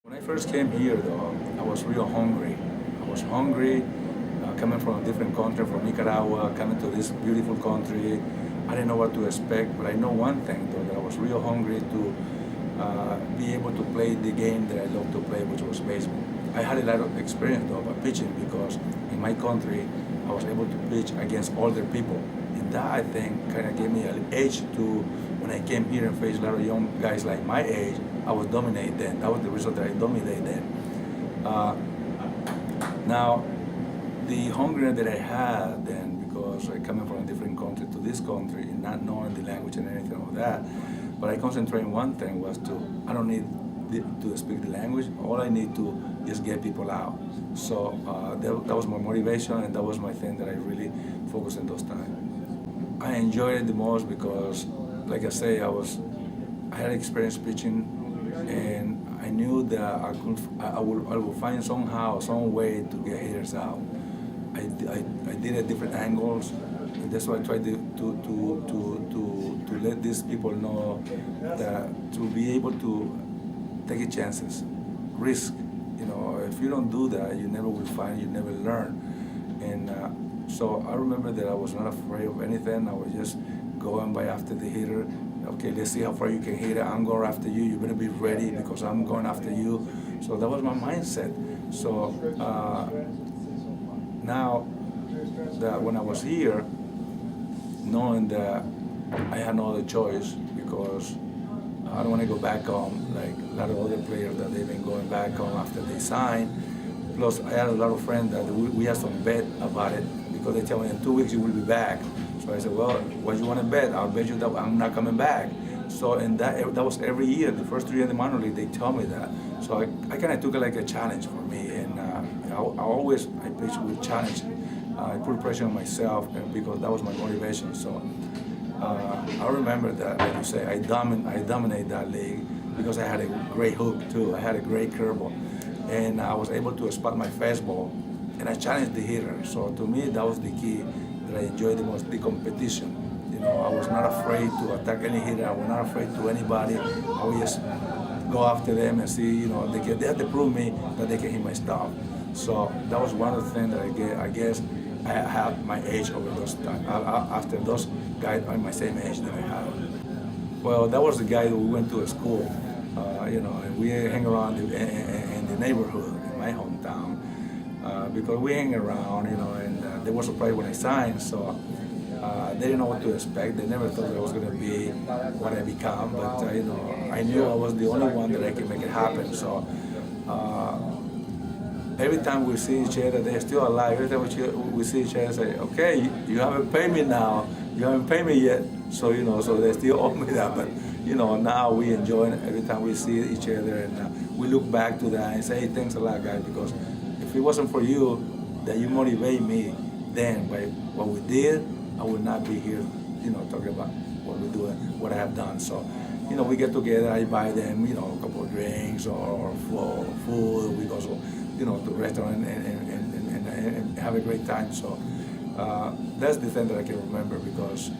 When I first came here, though, I was real hungry. I was hungry, coming from a different country, from Nicaragua, coming to this beautiful country. I didn't know what to expect, but I know one thing, though, that I was real hungry to be able to play the game that I love to play, which was baseball. I had a lot of experience, though, about pitching because in my country, I was able to pitch against older people. And that, I think, kind of gave me an edge to when I came here and faced a lot of young guys like my age. I was dominated then. That was the result that I dominated then. Now, the hunger that I had then, because I coming from a different country to this country and not knowing the language and anything like that, but I concentrated on one thing was I don't need to speak the language. All I need to is get people out. So that was my motivation, and that was my thing that I really focused on those times. I enjoyed it the most because, like I say, I had experience pitching, and I knew that I would find somehow, some way to get hitters out. I did at different angles, and that's why I tried to let these people know that to be able to take chances, risk. You know, if you don't do that, you never will find, you never learn. And so I remember that I was not afraid of anything. I was just going by after the hitter. Okay, let's see how far you can hit it. I'm going after you. You better be ready because I'm going after you. So that was my mindset. So now that when I was here, knowing that I had no other choice because I don't want to go back home like a lot of other players that they've been going back home after they sign. Plus, I had a lot of friends that we had some bet about it because they tell me in 2 weeks you will be back. So I said, well, what do you want to bet? I'll bet you that I'm not coming back. So and that was every year. The first 3 years in the minor league, they tell me that. So I kind of took it like a challenge for me, and I pitch with challenge. I put pressure on myself because that was my motivation. So I remember that, like you say, I dominated that league because I had a great hook too. I had a great curveball, and I was able to spot my fastball, and I challenged the hitter. So to me, that was the key that I enjoyed the most, the competition. You know, I was not afraid to attack any hitter. I was not afraid to anybody. I would just go after them and see, you know, they have to prove me that they can hit my stuff. So that was one of the things that I guess I had my age over those times, after those guys are my same age that I had. Well, that was the guy that we went to a school, you know, and we hang around in the neighborhood in my hometown because we hang around, you know, and they were surprised when I signed, so they didn't know what to expect. They never thought I was going to be what I become, but you know, I knew I was the only one that I could make it happen. So every time we see each other, they're still alive. Every time we see each other, say, okay, you haven't paid me now. You haven't paid me yet. So, you know, so they still owe me that. But, you know, now we enjoy it every time we see each other. And we look back to that and say, hey, thanks a lot, guys, because if it wasn't for you, that you motivate me then by what we did, I would not be here, you know, talking about what we're doing, what I have done. So, you know, we get together, I buy them, you know, a couple of drinks or food. We go, you know, to a restaurant and have a great time. So that's the thing that I can remember because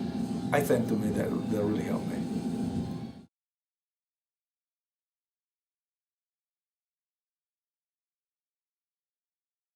I think to me that really helped me.